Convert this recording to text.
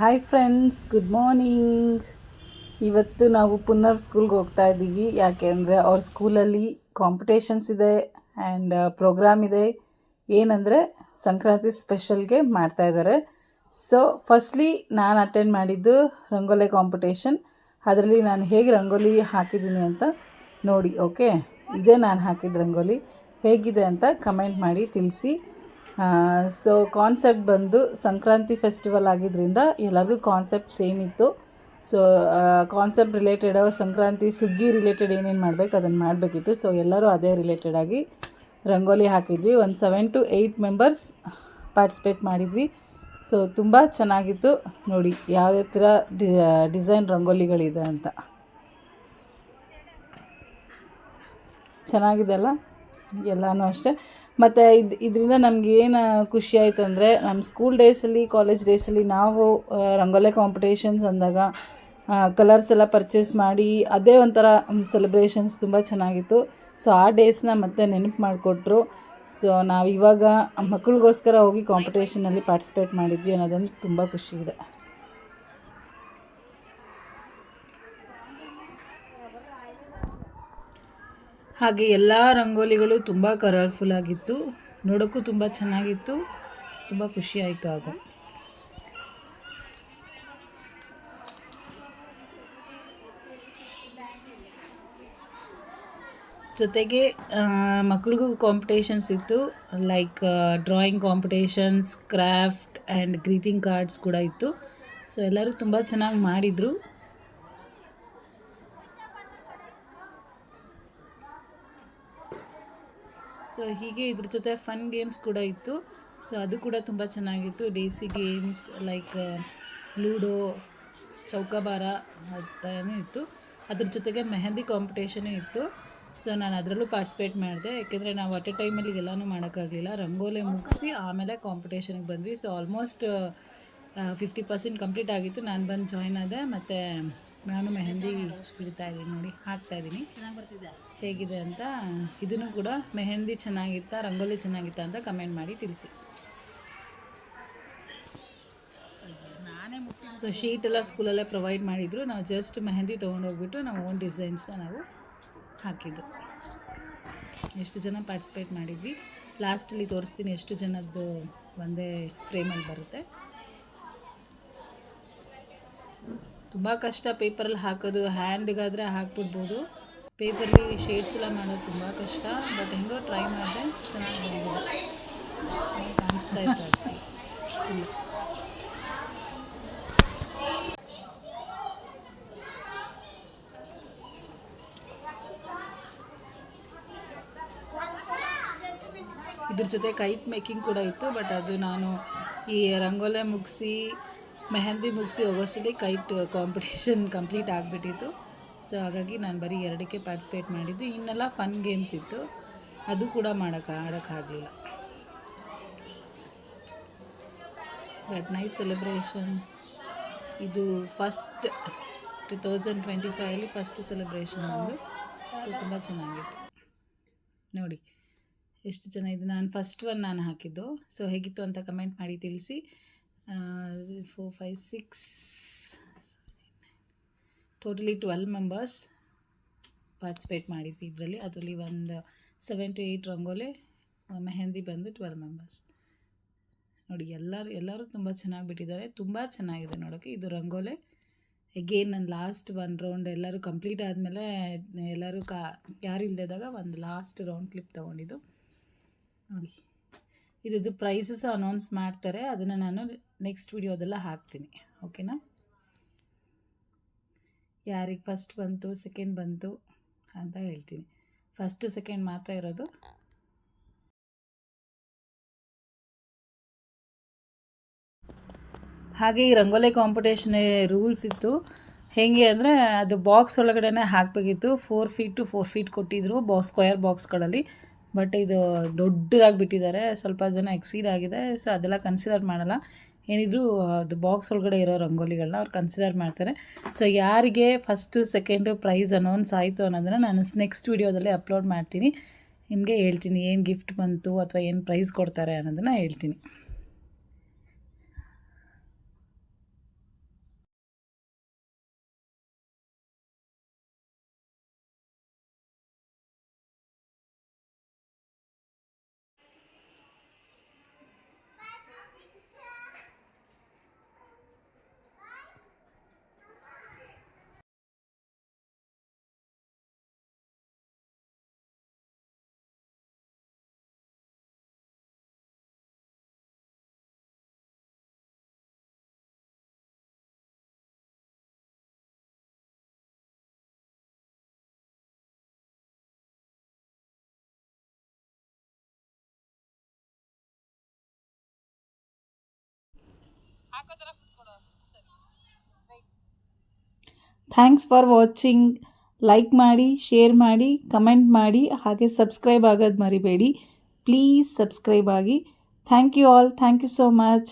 Hi friends, good morning. ಇವತ್ತು ನಾವು ಪುನರ್ ಸ್ಕೂಲ್ಗೆ ಹೋಗ್ತಾ ಇದ್ದೀವಿ. ಯಾಕೆಂದರೆ ಅವ್ರ ಸ್ಕೂಲಲ್ಲಿ ಕಾಂಪಿಟೇಷನ್ಸ್ ಇದೆ ಆ್ಯಂಡ್ ಪ್ರೋಗ್ರಾಮ್ ಇದೆ. ಏನಂದರೆ ಸಂಕ್ರಾಂತಿ ಸ್ಪೆಷಲ್ಗೆ ಮಾಡ್ತಾಯಿದ್ದಾರೆ. ಸೊ ಫಸ್ಟ್ಲಿ ನಾನು ಅಟೆಂಡ್ ಮಾಡಿದ್ದು ರಂಗೋಲಿ ಕಾಂಪಿಟೇಷನ್. ಅದರಲ್ಲಿ ನಾನು ಹೇಗೆ ರಂಗೋಲಿ ಹಾಕಿದ್ದೀನಿ ಅಂತ ನೋಡಿ. ಓಕೆ, ಇದೇ ನಾನು ಹಾಕಿದ ರಂಗೋಲಿ. ಹೇಗಿದೆ ಅಂತ ಕಮೆಂಟ್ ಮಾಡಿ ತಿಳಿಸಿ. ಸೊ ಕಾನ್ಸೆಪ್ಟ್ ಬಂದು ಸಂಕ್ರಾಂತಿ ಫೆಸ್ಟಿವಲ್ ಆಗಿದ್ದರಿಂದ ಎಲ್ಲರಿಗೂ ಕಾನ್ಸೆಪ್ಟ್ ಸೇಮ್ ಇತ್ತು. ಸೊ ಕಾನ್ಸೆಪ್ಟ್ ರಿಲೇಟೆಡ್ ಸಂಕ್ರಾಂತಿ ಸುಗ್ಗಿ ರಿಲೇಟೆಡ್ ಏನೇನು ಮಾಡಬೇಕು ಅದನ್ನು ಮಾಡಬೇಕಿತ್ತು. ಸೊ ಎಲ್ಲರೂ ಅದೇ ರಿಲೇಟೆಡಾಗಿ ರಂಗೋಲಿ ಹಾಕಿದ್ವಿ. ಒಂದು 7 to 8 ಮೆಂಬರ್ಸ್ ಪಾರ್ಟಿಸಿಪೇಟ್ ಮಾಡಿದ್ವಿ. ಸೊ ತುಂಬ ಚೆನ್ನಾಗಿತ್ತು. ನೋಡಿ ಯಾವುದೇ ಥರ ಡಿಸೈನ್ ರಂಗೋಲಿಗಳಿದೆ ಅಂತ. ಚೆನ್ನಾಗಿದೆ ಅಲ್ಲ, ಎಲ್ಲನೂ ಅಷ್ಟೇ. ಮತ್ತು ಇದರಿಂದ ನಮ್ಗೆ ಏನು ಖುಷಿ ಆಯಿತು ಅಂದರೆ, ನಮ್ಮ ಸ್ಕೂಲ್ ಡೇಸಲ್ಲಿ, ಕಾಲೇಜ್ ಡೇಸಲ್ಲಿ ನಾವು ರಂಗೋಲಿ ಕಾಂಪಿಟೇಷನ್ಸ್ ಅಂದಾಗ ಕಲರ್ಸ್ ಎಲ್ಲ ಪರ್ಚೇಸ್ ಮಾಡಿ ಅದೇ ಒಂಥರ ಸೆಲೆಬ್ರೇಷನ್ಸ್ ತುಂಬ ಚೆನ್ನಾಗಿತ್ತು. ಸೊ ಆ ಡೇಸ್ನ ಮತ್ತೆ ನೆನಪು ಮಾಡಿಕೊಟ್ರು. ಸೊ ನಾವು ಇವಾಗ ಮಕ್ಕಳಿಗೋಸ್ಕರ ಹೋಗಿ ಕಾಂಪಿಟೇಷನಲ್ಲಿ ಪಾರ್ಟಿಸಿಪೇಟ್ ಮಾಡಿದ್ವಿ ಅನ್ನೋದೊಂದು ತುಂಬ ಖುಷಿ ಇದೆ. ಹಾಗೆ ಎಲ್ಲ ರಂಗೋಲಿಗಳು ತುಂಬ ಕಲರ್ಫುಲ್ ಆಗಿತ್ತು, ನೋಡೋಕ್ಕೂ ತುಂಬ ಚೆನ್ನಾಗಿತ್ತು, ತುಂಬ ಖುಷಿ ಆಯಿತು ಆಗ. ಜೊತೆಗೆ ಮಕ್ಳಿಗೂ ಕಾಂಪಿಟೇಷನ್ಸ್ ಇತ್ತು, like drawing competitions, craft and greeting cards ಕೂಡ ಇತ್ತು. ಸೊ ಎಲ್ಲರೂ ತುಂಬ ಚೆನ್ನಾಗಿ ಮಾಡಿದರು. ಸೊ ಹೀಗೆ ಇದ್ರ ಜೊತೆ ಫನ್ ಗೇಮ್ಸ್ ಕೂಡ ಇತ್ತು. ಸೊ ಅದು ಕೂಡ ತುಂಬ ಚೆನ್ನಾಗಿತ್ತು. ಡೇಸಿ ಗೇಮ್ಸ್ ಲೈಕ್ ಲೂಡೋ, ಚೌಕಾಬಾರ ಅಂತಾನೂ ಇತ್ತು. ಅದ್ರ ಜೊತೆಗೆ ಮೆಹಂದಿ ಕಾಂಪಿಟೇಷನೂ ಇತ್ತು. ಸೊ ನಾನು ಅದರಲ್ಲೂ ಪಾರ್ಟಿಸಿಪೇಟ್ ಮಾಡಿದೆ. ಯಾಕೆಂದರೆ ನಾವು ಅಟ್ ಎ ಟೈಮಲ್ಲಿ ಎಲ್ಲನೂ ಮಾಡೋಕ್ಕಾಗಲಿಲ್ಲ. ರಂಗೋಲಿ ಮುಗಿಸಿ ಆಮೇಲೆ ಕಾಂಪಿಟೇಷನಿಗೆ ಬಂದ್ವಿ. ಸೊ ಆಲ್ಮೋಸ್ಟ್ 50% ಕಂಪ್ಲೀಟ್ ಆಗಿತ್ತು. ನಾನು ಬಂದು ಜಾಯ್ನ್ ಆದೆ. ಮತ್ತು ನಾನು ಮೆಹಂದಿ ಬಿಡ್ತಾಯಿದ್ದೀನಿ, ನೋಡಿ ಹಾಕ್ತಾಯಿದ್ದೀನಿ. ಹೇಗಿದೆ ಅಂತ. ಇದನ್ನು ಕೂಡ ಮೆಹಂದಿ ಚೆನ್ನಾಗಿತ್ತಾ, ರಂಗೋಲಿ ಚೆನ್ನಾಗಿತ್ತಾ ಅಂತ ಕಮೆಂಟ್ ಮಾಡಿ ತಿಳಿಸಿ. ಸೊ ಶೀಟೆಲ್ಲ ಸ್ಕೂಲಲ್ಲೇ ಪ್ರೊವೈಡ್ ಮಾಡಿದರು. ನಾವು ಜಸ್ಟ್ ಮೆಹಂದಿ ತೊಗೊಂಡೋಗ್ಬಿಟ್ಟು ನಾವು ಓನ್ ಡಿಸೈನ್ಸ್ನ ನಾವು ಹಾಕಿದ್ದು. ಎಷ್ಟು ಜನ ಪಾರ್ಟಿಸಿಪೇಟ್ ಮಾಡಿದ್ವಿ ಲಾಸ್ಟಲ್ಲಿ ತೋರಿಸ್ತೀನಿ ಎಷ್ಟು ಜನದ್ದು ಒಂದೇ ಫ್ರೇಮಲ್ಲಿ ಬರುತ್ತೆ. ತುಂಬ ಕಷ್ಟ ಪೇಪರಲ್ಲಿ ಹಾಕೋದು. ಹ್ಯಾಂಡ್ಗಾದರೆ ಹಾಕ್ಬಿಡ್ಬೋದು, ಪೇಪರ್ಲಿ ಶೇಡ್ಸ್ ಎಲ್ಲ ಮಾಡೋದು ತುಂಬ ಕಷ್ಟ. ಬಟ್ ಹೆಂಗೋ ಟ್ರೈ ಮಾಡಿದೆ, ಚೆನ್ನಾಗಿ ಬಂದಿದೆ, ಚೆನ್ನಾಗಿ ಕಾಣಿಸ್ತಾ ಇತ್ತು ಆ್ಯಕ್ಚುಲಿ. ಇದ್ರ ಜೊತೆ ಕೈಟ್ ಮೇಕಿಂಗ್ ಕೂಡ ಇತ್ತು. ಬಟ್ ಅದು ನಾನು ಈ ರಂಗೋಲಿ ಮುಗಿಸಿ ಮೆಹಂದಿ ಮುಗಿಸಿ ಹೋಗೋಷ್ಟರಲ್ಲಿ ಕೈಟ್ ಕಾಂಪಿಟೇಷನ್ ಕಂಪ್ಲೀಟ್ ಆಗಿಬಿಟ್ಟಿತ್ತು. ಸೊ ಹಾಗಾಗಿ ನಾನು ಬರೀ 2ಕ್ಕೆ ಪಾರ್ಟಿಸಿಪೇಟ್ ಮಾಡಿದ್ದು. ಇನ್ನೆಲ್ಲ ಫನ್ ಗೇಮ್ಸ್ ಇತ್ತು, ಅದು ಕೂಡ ಆಡೋಕ್ಕಾಗಲಿಲ್ಲ. But nice celebration. ಇದು ಫಸ್ಟ್ 2025 ಫಸ್ಟ್ ಸೆಲೆಬ್ರೇಷನ್ ಒಂದು. ಸೊ ತುಂಬ ಚೆನ್ನಾಗಿತ್ತು ನೋಡಿ. ಎಷ್ಟು ಜನ ಇದು ನಾನು ಫಸ್ಟ್ ಒನ್ ನಾನು ಹಾಕಿದ್ದು. ಸೊ ಹೇಗಿತ್ತು ಅಂತ ಕಮೆಂಟ್ ಮಾಡಿ ತಿಳಿಸಿ. 4, 5, 6 ಟೋಟಲಿ 12 ಮೆಂಬರ್ಸ್ ಪಾರ್ಟಿಸಿಪೇಟ್ ಮಾಡಿದ್ವಿ ಇದರಲ್ಲಿ. ಅದರಲ್ಲಿ ಒಂದು 7 to 8 ರಂಗೋಲಿ, ಮೆಹಂದಿ ಬಂದು 12 ಮೆಂಬರ್ಸ್. ನೋಡಿ ಎಲ್ಲರೂ ತುಂಬ ಚೆನ್ನಾಗಿ ಬಿಟ್ಟಿದ್ದಾರೆ, ತುಂಬ ಚೆನ್ನಾಗಿದೆ ನೋಡೋಕ್ಕೆ. ಇದು ರಂಗೋಲಿ ಎಗೇನ್ ನಾನು ಲಾಸ್ಟ್ 1 ರೌಂಡ್ ಎಲ್ಲರೂ ಕಂಪ್ಲೀಟ್ ಆದಮೇಲೆ ಎಲ್ಲರೂ ಯಾರು ಇಲ್ಲದಾಗ ಒಂದು ಲಾಸ್ಟ್ ರೌಂಡ್ ಕ್ಲಿಪ್ ತೊಗೊಂಡಿದ್ದು ನೋಡಿ. ಇದ್ರದ್ದು ಪ್ರೈಸಸ್ ಅನೌನ್ಸ್ ಮಾಡ್ತಾರೆ, ಅದನ್ನು ನಾನು ನೆಕ್ಸ್ಟ್ ವಿಡಿಯೋದೆಲ್ಲ ಹಾಕ್ತೀನಿ. ಓಕೆನಾ? ಯಾರಿಗೆ ಫಸ್ಟ್ ಬಂತು, ಸೆಕೆಂಡ್ ಬಂತು ಅಂತ ಹೇಳ್ತೀನಿ. ಫಸ್ಟು ಸೆಕೆಂಡ್ ಮಾತ್ರ ಇರೋದು. ಹಾಗೆ ಈ ರಂಗೋಲಿ ಕಾಂಪಿಟೇಷನ್ ರೂಲ್ಸ್ ಇತ್ತು. ಹೇಗೆ ಅಂದರೆ ಅದು ಬಾಕ್ಸ್ ಒಳಗಡೆ ಹಾಕಬೇಕಿತ್ತು. 4 feet to 4 feet ಕೊಟ್ಟಿದ್ದರು ಸ್ಕ್ವೇರ್ ಬಾಕ್ಸ್ಗಳಲ್ಲಿ. ಬಟ್ ಇದು ದೊಡ್ಡದಾಗಿ ಬಿಟ್ಟಿದ್ದಾರೆ, ಸ್ವಲ್ಪ ಜನ ಎಕ್ಸೀಡ್ ಆಗಿದೆ. ಸೊ ಅದೆಲ್ಲ ಕನ್ಸಿಡರ್ ಮಾಡಲ್ಲ. ಏನಿದ್ರು ಅದು ಬಾಕ್ಸ್ ಒಳಗಡೆ ಇರೋ ರಂಗೋಲಿಗಳನ್ನ ಅವ್ರು ಕನ್ಸಿಡರ್ ಮಾಡ್ತಾರೆ. ಸೊ ಯಾರಿಗೆ ಫಸ್ಟು ಸೆಕೆಂಡು ಪ್ರೈಸ್ ಅನೌನ್ಸ್ ಆಯಿತು ಅನ್ನೋದನ್ನು ನಾನು ನೆಕ್ಸ್ಟ್ ವಿಡಿಯೋದಲ್ಲಿ ಅಪ್ಲೋಡ್ ಮಾಡ್ತೀನಿ. ನಿಮಗೆ ಹೇಳ್ತೀನಿ ಏನು ಗಿಫ್ಟ್ ಬಂತು ಅಥವಾ ಏನು ಪ್ರೈಸ್ ಕೊಡ್ತಾರೆ ಅನ್ನೋದನ್ನು ಹೇಳ್ತೀನಿ. Thanks for watching. ಲೈಕ್ ಮಾಡಿ, ಶೇರ್ ಮಾಡಿ, ಕಮೆಂಟ್ ಮಾಡಿ, ಹಾಗೆ ಸಬ್ಸ್ಕ್ರೈಬ್ ಆಗೋದು ಮರಿಬೇಡಿ. ಪ್ಲೀಸ್ ಸಬ್ಸ್ಕ್ರೈಬ್ ಆಗಿ. Thank you all. Thank you so much.